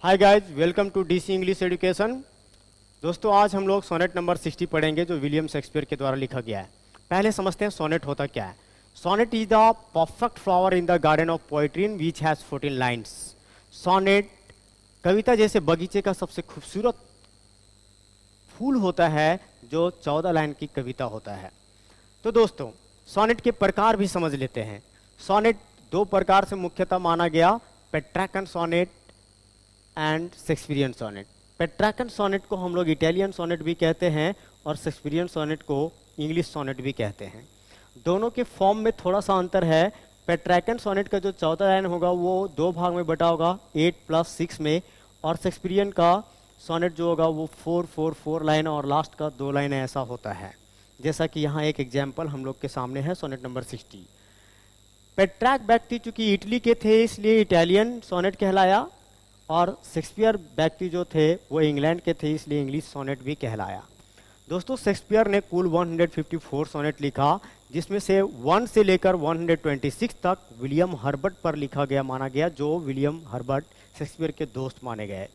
Hi guys, welcome to DC English education. दोस्तों, आज हम लोग सोनेट नंबर 60 पढ़ेंगे जो विलियम शेक्सपियर के द्वारा लिखा गया है। पहले समझते हैं सोनेट होता क्या है। Sonnet is the perfect flower in the garden of poetry which has 14 lines. Sonnet कविता जैसे बगीचे का सबसे खूबसूरत फूल होता है जो 14 लाइन की कविता होता है। तो दोस्तों, सोनेट के प्रकार भी समझ लेते हैं। सोनेट दो प्रकार से मुख्यतः माना गया, Petrarchan sonnet and Shakespearean sonnet. Petrarchan sonnet को हम लोग इटालियन सोनेट भी कहते हैं और शेक्सपियरियन सोनेट को इंग्लिश सोनेट भी कहते हैं। दोनों के फॉर्म में थोड़ा सा अंतर है। पेट्रैकन सोनेट का जो 14 लाइन होगा वो दो भाग में बटा होगा 8+6 में, और शेक्सपियरियन का सोनेट जो होगा वो 4-4-4 लाइन और लास्ट का 2 लाइन ऐसा होता है। जैसा कि यहाँ एक एग्जाम्पल हम लोग के सामने है, सोनेट नंबर 60। पेट्रैक व्यक्ति चूंकि इटली के थे इसलिए इटालियन सोनेट कहलाया, और शेक्सपियर व्यक्ति जो थे वो इंग्लैंड के थे इसलिए इंग्लिश सोनेट भी कहलाया। दोस्तों, शेक्सपियर ने कुल 154 सोनेट लिखा, जिसमें से 1 से लेकर 126 तक विलियम हर्बर्ट पर लिखा गया माना गया, जो विलियम हर्बर्ट शेक्सपियर के दोस्त माने गए।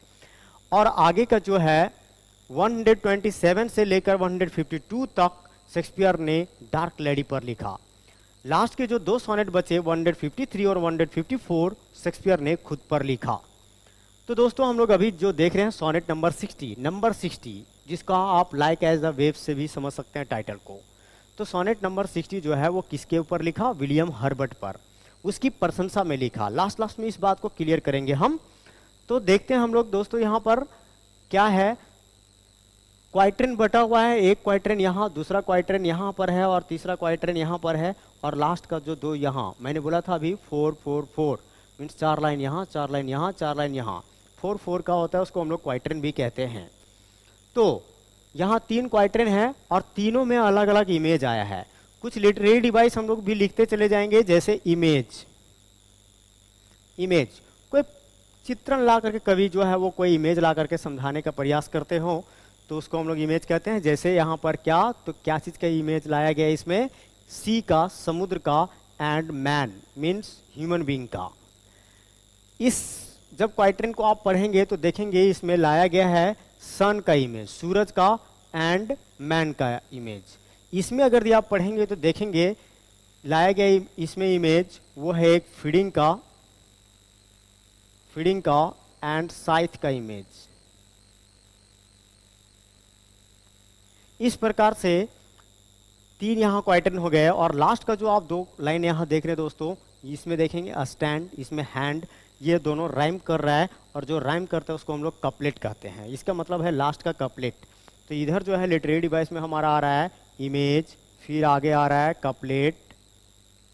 और आगे का जो है 127 से लेकर 152 तक शेक्सपियर ने डार्क लेडी पर लिखा। लास्ट के जो 2 सोनेट बचे 153 और 154 शेक्सपियर ने खुद पर लिखा। तो दोस्तों, हम लोग अभी जो देख रहे हैं सोनेट नंबर 60, जिसका आप लाइक एज द वेव से भी समझ सकते हैं टाइटल को। तो सोनेट नंबर 60 जो है वो किसके ऊपर लिखा? विलियम हर्बर्ट पर, उसकी प्रशंसा में लिखा। लास्ट में इस बात को क्लियर करेंगे हम। तो देखते हैं हम लोग दोस्तों यहाँ पर क्या है। क्वाइट्रेन बटा हुआ है, एक क्वाइट्रेन यहाँ, दूसरा क्वाइट्रेन यहाँ पर है और तीसरा क्वाइट्रेन यहाँ पर है, और लास्ट का जो 2 यहाँ, मैंने बोला था अभी 4-4-4 मीन्स 4 लाइन यहाँ, 4 लाइन यहाँ, 4 लाइन यहाँ। 4-4 का होता है, उसको हम लोग क्वाइट्रेन भी कहते हैं। तो यहाँ 3 क्वाइट्रेन है और तीनों में अलग अलग इमेज आया है। कुछ लिटरेरी डिवाइस हम लोग भी लिखते चले जाएंगे, जैसे इमेज। कोई चित्रण ला करके कवि जो है वो कोई इमेज ला करके समझाने का प्रयास करते हो तो उसको हम लोग इमेज कहते हैं। जैसे यहाँ पर क्या चीज़ का इमेज लाया गया इसमें? सी का, समुद्र का, and man means human being का। इस जब क्वाइट्रेन को आप पढ़ेंगे तो देखेंगे इसमें लाया गया है सन का इमेज, सूरज का, एंड मैन का इमेज। इसमें अगर आप पढ़ेंगे तो देखेंगे लाया गया इसमें इमेज वो है एक फीडिंग का एंड साइथ का इमेज। इस प्रकार से 3 यहाँ क्वाइट्रेन हो गए। और लास्ट का जो आप 2 लाइन यहाँ देख रहे हैं दोस्तों, इसमें देखेंगे स्टैंड, इसमें हैंड, ये दोनों राइम कर रहा है, और जो राइम करता है उसको हम लोग कपलेट कहते हैं। इसका मतलब है लास्ट का कपलेट। तो इधर जो है लिटरेरी डिवाइस में हमारा आ रहा है इमेज, फिर आगे आ रहा है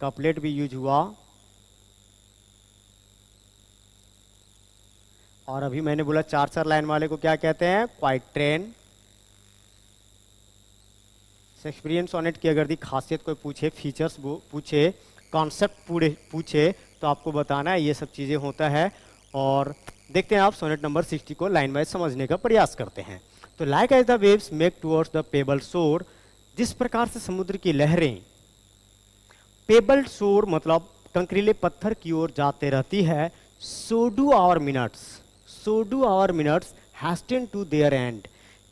कपलेट भी यूज हुआ, और अभी मैंने बोला 4-4 लाइन वाले को क्या कहते हैं? क्वाइट्रेन। शेक्सपियरियन सोनेट की अगर दी खासियत कोई पूछे, फीचर्स पूछे, कॉन्सेप्ट पूछे तो आपको बताना है ये सब चीज़ें होता है। और देखते हैं आप सोनेट नंबर 60 को लाइन वाइज समझने का प्रयास करते हैं। तो like as the waves make towards the pebble shore, जिस प्रकार से समुद्र की लहरें पेबल शोर मतलब कंकरीले पत्थर की ओर जाते रहती है, so do our minutes hasten to their end.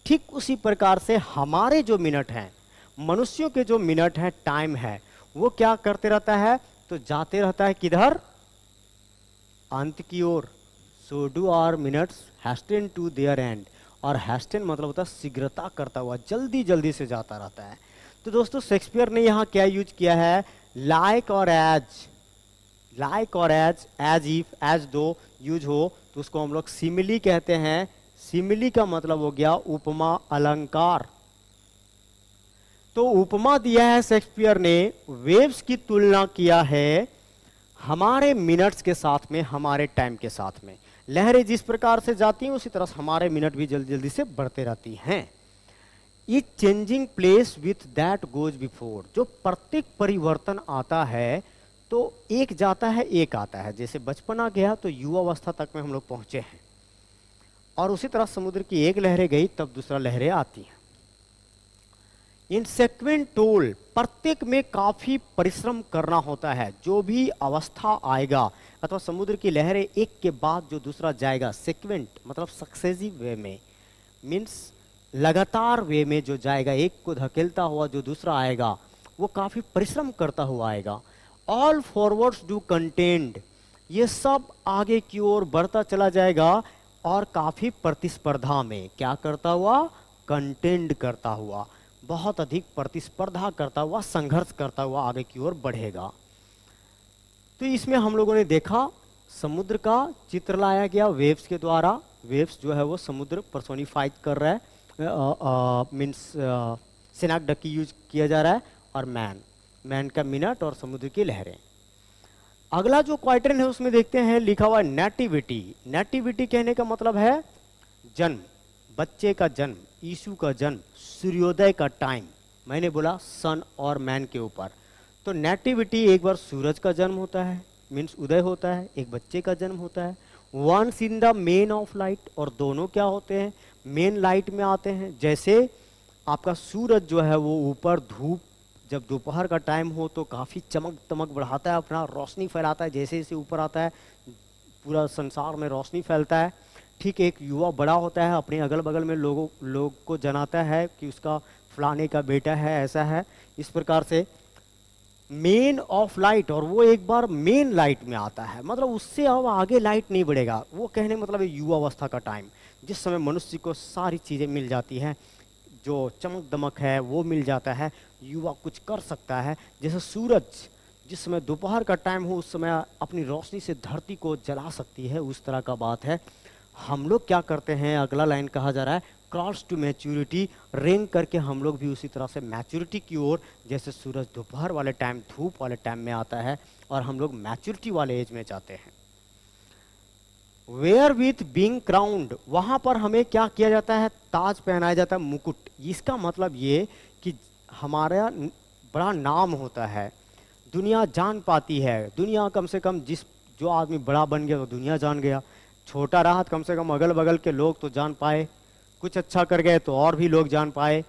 ठीक उसी प्रकार से हमारे जो मिनट हैं, मनुष्यों के जो मिनट हैं, टाइम है, वो क्या करते रहता है? तो जाते रहता है किधर? अंत की ओर। So do our minutes hasten to their end, और हैस्टेन मतलब होता है शीघ्रता करता हुआ, जल्दी जल्दी से जाता रहता है। तो दोस्तों, शेक्सपियर ने यहाँ क्या यूज किया है? लाइक और एज इफ, एज दो यूज हो तो उसको हम लोग सिमिली कहते हैं। सिमिली का मतलब हो गया उपमा अलंकार। तो उपमा दिया है शेक्सपियर ने, वेव्स की तुलना किया है हमारे मिनट्स के साथ में, हमारे टाइम के साथ में। लहरें जिस प्रकार से जाती हैं उसी तरह से हमारे मिनट भी जल्दी जल्दी से बढ़ते रहती हैं। It changing place with that goes before, जो प्रत्येक परिवर्तन आता है तो एक जाता है एक आता है। जैसे बचपना गया तो युवावस्था तक में हम लोग पहुंचे हैं, और उसी तरह समुद्र की एक लहरें गई तब दूसरा लहरें आती हैं। इन सेक्वेंट टोल, प्रत्येक में काफी परिश्रम करना होता है। जो भी अवस्था आएगा अथवा समुद्र की लहरें एक के बाद जो दूसरा जाएगा, सिक्वेंट मतलब सक्सेसिव वे में, मीन्स लगातार वे में जो जाएगा, एक को धकेलता हुआ जो दूसरा आएगा वो काफी परिश्रम करता हुआ आएगा। ऑल फॉरवर्ड्स डू कंटेंड, ये सब आगे की ओर बढ़ता चला जाएगा और काफी प्रतिस्पर्धा में क्या करता हुआ, कंटेंड करता हुआ, बहुत अधिक प्रतिस्पर्धा करता हुआ, संघर्ष करता हुआ आगे की ओर बढ़ेगा। तो इसमें हम लोगों ने देखा समुद्र का चित्र लाया गया वेव्स के द्वारा। वेव्स जो है वो समुद्र पर्सोनिफाइड कर रहा है, मीन्स सिनाक्डकी यूज किया जा रहा है, और मैन का मिनट और समुद्र की लहरें। अगला जो क्वाड्रेंट है उसमें देखते हैं लिखा हुआ नेटिविटी। नेटिविटी कहने का मतलब है जन्म, बच्चे का जन्म, यीशु का जन्म, सूर्योदय का टाइम। मैंने बोला सन और मैन के ऊपर, तो नेटिविटी एक बार सूरज का जन्म होता है, मीन्स उदय होता है, एक बच्चे का जन्म होता है। Once in the main of light, और दोनों क्या होते हैं, मेन लाइट में आते हैं। जैसे आपका सूरज जो है वो ऊपर, धूप जब दोपहर का टाइम हो तो काफ़ी चमक दमक बढ़ाता है, अपना रोशनी फैलाता है, जैसे जैसे ऊपर आता है पूरा संसार में रोशनी फैलता है। ठीक एक युवा बड़ा होता है, अपने अगल बगल में लोग को जनाता है कि उसका फलाने का बेटा है, ऐसा है। इस प्रकार से मेन ऑफ लाइट, और वो एक बार मेन लाइट में आता है, मतलब उससे अब आगे लाइट नहीं बढ़ेगा। वो कहने मतलब युवा अवस्था का टाइम, जिस समय मनुष्य को सारी चीज़ें मिल जाती हैं, जो चमक दमक है वो मिल जाता है, युवा कुछ कर सकता है। जैसे सूरज जिस समय दोपहर का टाइम हो उस समय अपनी रोशनी से धरती को जला सकती है, उस तरह का बात है। हम लोग क्या करते हैं, अगला लाइन कहा जा रहा है क्रॉस टू मैच्योरिटी, रेंग करके हम लोग भी उसी तरह से मैच्योरिटी की ओर, जैसे सूरज दोपहर वाले टाइम, धूप वाले टाइम में आता है और हम लोग मैच्योरिटी वाले एज में जाते हैं। वेयर विथ बीइंग क्राउंड, वहां पर हमें क्या किया जाता है, ताज पहनाया जाता है, मुकुट। इसका मतलब ये कि हमारा बड़ा नाम होता है, दुनिया जान पाती है। दुनिया कम से कम जो आदमी बड़ा बन गया तो दुनिया जान गया, छोटा रहा कम से कम अगल बगल के लोग तो जान पाए, कुछ अच्छा कर गए तो और भी लोग जान पाए।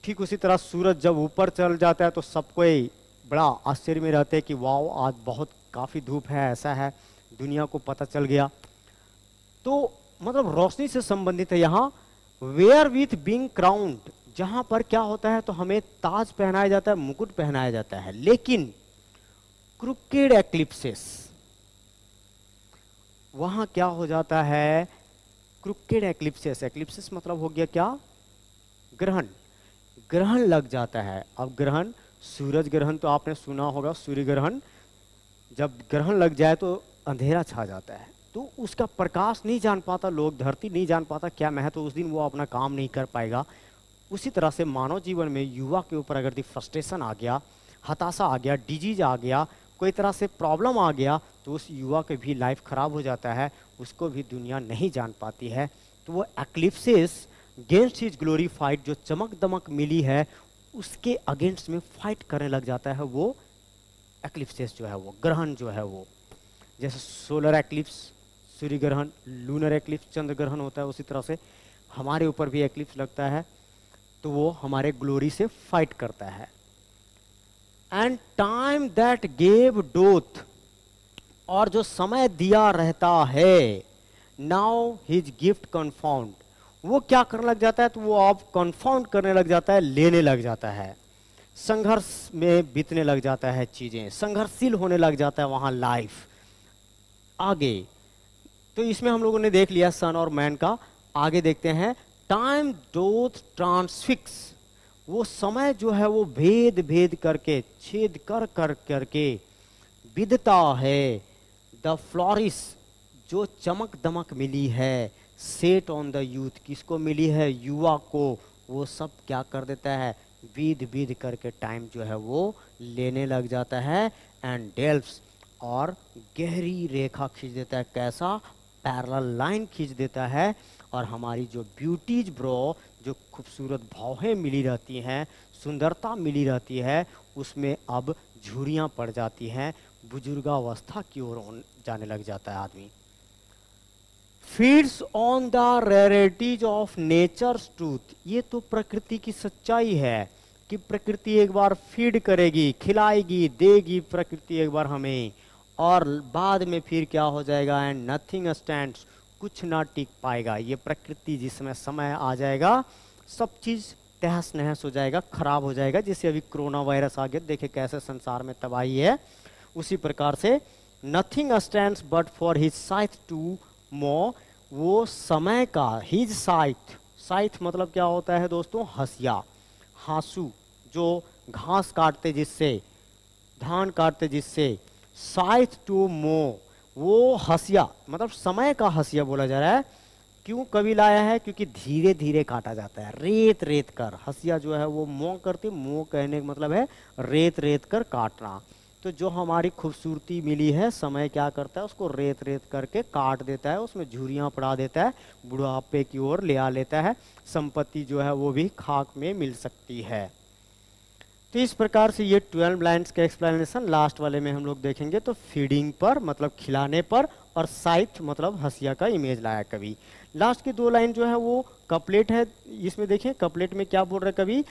ठीक उसी तरह सूरज जब ऊपर चल जाता है तो सबको बड़ा आश्चर्य में रहते हैं कि वाह आज बहुत काफ़ी धूप है, ऐसा है, दुनिया को पता चल गया। तो मतलब रोशनी से संबंधित है यहाँ। वेयर विथ बीइंग क्राउंड, जहां पर क्या होता है तो हमें ताज पहनाया जाता है, मुकुट पहनाया जाता है। लेकिन क्रुकेड एक्लिप्सेस, वहां क्या हो जाता है, क्रुकेड एक्लिप्सेस, एक्लिप्सेस मतलब हो गया क्या, ग्रहण, ग्रहण लग जाता है। अब ग्रहण, सूरज ग्रहण तो आपने सुना होगा, सूर्य ग्रहण, जब ग्रहण लग जाए तो अंधेरा छा जाता है, तो उसका प्रकाश नहीं जान पाता लोग, धरती नहीं जान पाता क्या मैं है, तो उस दिन वो अपना काम नहीं कर पाएगा। उसी तरह से मानव जीवन में युवा के ऊपर अगर फ्रस्ट्रेशन आ गया, हताशा आ गया, डिजीज आ गया, कोई तरह से प्रॉब्लम आ गया, तो उस युवा की भी लाइफ खराब हो जाता है, उसको भी दुनिया नहीं जान पाती है। तो वो एक्लिप्सेस गेंस्ट हिज ग्लोरी फाइट, जो चमक दमक मिली है उसके अगेंस्ट में फाइट करने लग जाता है। वो एक्लिप्सेस जो है वो ग्रहण जो है वो, जैसे सोलर एक्लिप्स सूर्य ग्रहण, लूनर एक्लिप्स चंद्र ग्रहण होता है, उसी तरह से हमारे ऊपर भी एक्लिप्स लगता है तो वो हमारे ग्लोरी से फाइट करता है। एंड टाइम दैट गेव डोथ, और जो समय दिया रहता है, नाउ हिज गिफ्ट कन्फाउंड, वो क्या करने लग जाता है, तो वो अब कन्फाउंड करने लग जाता है, लेने लग जाता है, संघर्ष में बीतने लग जाता है, चीजें संघर्षशील होने लग जाता है वहां लाइफ आगे। तो इसमें हम लोगों ने देख लिया सन और मैन का। आगे देखते हैं टाइम डोथ ट्रांसफिक्स, वो समय जो है वो भेद भेद करके, छेद कर कर करके विधता है। द फ्लोरिस, जो चमक दमक मिली है, सेट ऑन द यूथ, किसको मिली है, युवा को, वो सब क्या कर देता है, विध विध करके टाइम जो है वो लेने लग जाता है। एंड डेल्व्स, और गहरी रेखा खींच देता है, कैसा, पैरेलल लाइन खींच देता है। और हमारी जो ब्यूटीज ब्रो, जो खूबसूरत भावें मिली रहती हैं, सुंदरता मिली रहती है, उसमें अब झुर्रियाँ पड़ जाती हैं, बुजुर्गावस्था की ओर जाने लग जाता है आदमी। Feeds on the rarities of nature's truth, ये तो प्रकृति की सच्चाई है कि प्रकृति एक बार फीड करेगी, खिलाएगी, देगी प्रकृति एक बार हमें, और बाद में फिर क्या हो जाएगा, एंड नथिंग स्टैंड्स, कुछ ना टिक पाएगा। ये प्रकृति जिसमें समय आ जाएगा सब चीज़ तहस नहस हो जाएगा, खराब हो जाएगा। जैसे अभी कोरोना वायरस आ गया, देखे कैसे संसार में तबाही है, उसी प्रकार से nothing stands but for his scythe to mow, वो समय का, हिज साइथ, साइथ मतलब क्या होता है दोस्तों, हसिया, हासू, जो घास काटते जिससे, धान काटते जिससे, साइथ टू मो, वो हसिया मतलब समय का हसिया बोला जा रहा है। क्यों कभी लाया है, क्योंकि धीरे धीरे काटा जाता है, रेत रेत कर, हसिया जो है वो मोह करते, मोह कहने का मतलब है रेत रेत कर काटना। तो जो हमारी खूबसूरती मिली है, समय क्या करता है, उसको रेत रेत करके काट देता है, उसमें झुर्रियाँ पड़ा देता है, बुढ़ापे की ओर ले आ लेता है, संपत्ति जो है वो भी खाक में मिल सकती है। तो इस प्रकार से ये 12 लाइन्स का एक्सप्लेनेशन लास्ट वाले में हम लोग देखेंगे। तो फीडिंग पर मतलब खिलाने पर, और साइथ मतलब हसिया का इमेज लाया कवि। लास्ट की 2 लाइन जो है वो कपलेट है, इसमें देखें कपलेट में क्या बोल रहे कवि,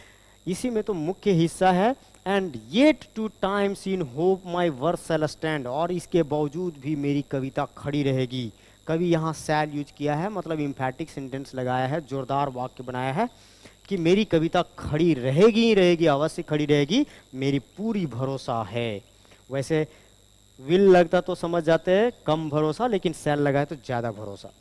इसी में तो मुख्य हिस्सा है, and yet to times in hope my verse shall stand, और इसके बावजूद भी मेरी कविता खड़ी रहेगी। कवि यहाँ शैल यूज किया है, मतलब इम्फैटिक सेंटेंस लगाया है, जोरदार वाक्य बनाया है कि मेरी कविता खड़ी रहेगी ही रहेगी, अवश्य खड़ी रहेगी, मेरी पूरी भरोसा है। वैसे विल लगता तो समझ जाते हैं कम भरोसा, लेकिन शैल लगा है तो ज़्यादा भरोसा।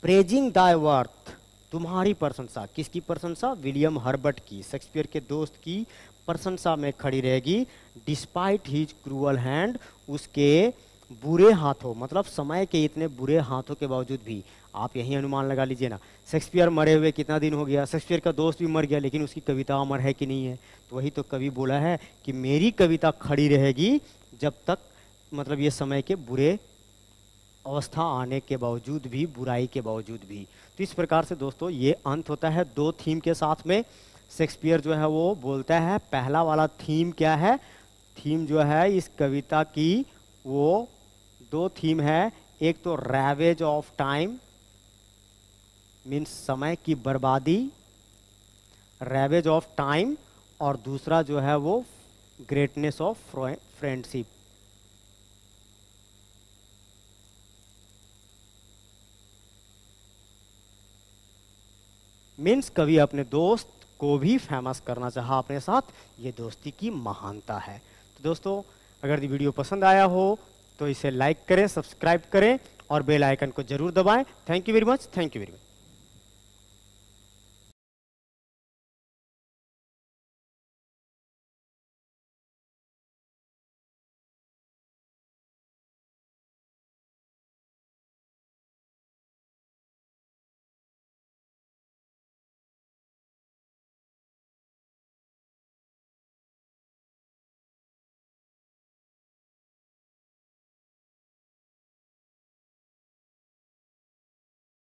प्रेजिंग दाय वर्थ, तुम्हारी प्रशंसा, किसकी प्रशंसा, विलियम हर्बर्ट की, शेक्सपियर के दोस्त की प्रशंसा में खड़ी रहेगी। डिस्पाइट हिज क्रूअल हैंड, उसके बुरे हाथों, मतलब समय के इतने बुरे हाथों के बावजूद भी, आप यही अनुमान लगा लीजिए ना, शेक्सपियर मरे हुए कितना दिन हो गया, शेक्सपियर का दोस्त भी मर गया, लेकिन उसकी कविता अमर है कि नहीं है। तो वही तो कवि बोला है कि मेरी कविता खड़ी रहेगी जब तक, मतलब ये समय के बुरे अवस्था आने के बावजूद भी, बुराई के बावजूद भी। तो इस प्रकार से दोस्तों ये अंत होता है 2 थीम के साथ में। शेक्सपियर जो है वो बोलता है, पहला वाला थीम क्या है, थीम जो है इस कविता की वो 2 थीम है, एक तो रैवेज ऑफ टाइम मीन्स समय की बर्बादी, रैवेज ऑफ टाइम, और दूसरा जो है वो ग्रेटनेस ऑफ फ्रेंडशिप। मीन्स कवि अपने दोस्त को भी फेमस करना चाहा अपने साथ, ये दोस्ती की महानता है। तो दोस्तों अगर ये वीडियो पसंद आया हो तो इसे लाइक करें, सब्सक्राइब करें और बेल आइकन को जरूर दबाएं। Thank you very much, thank you very much.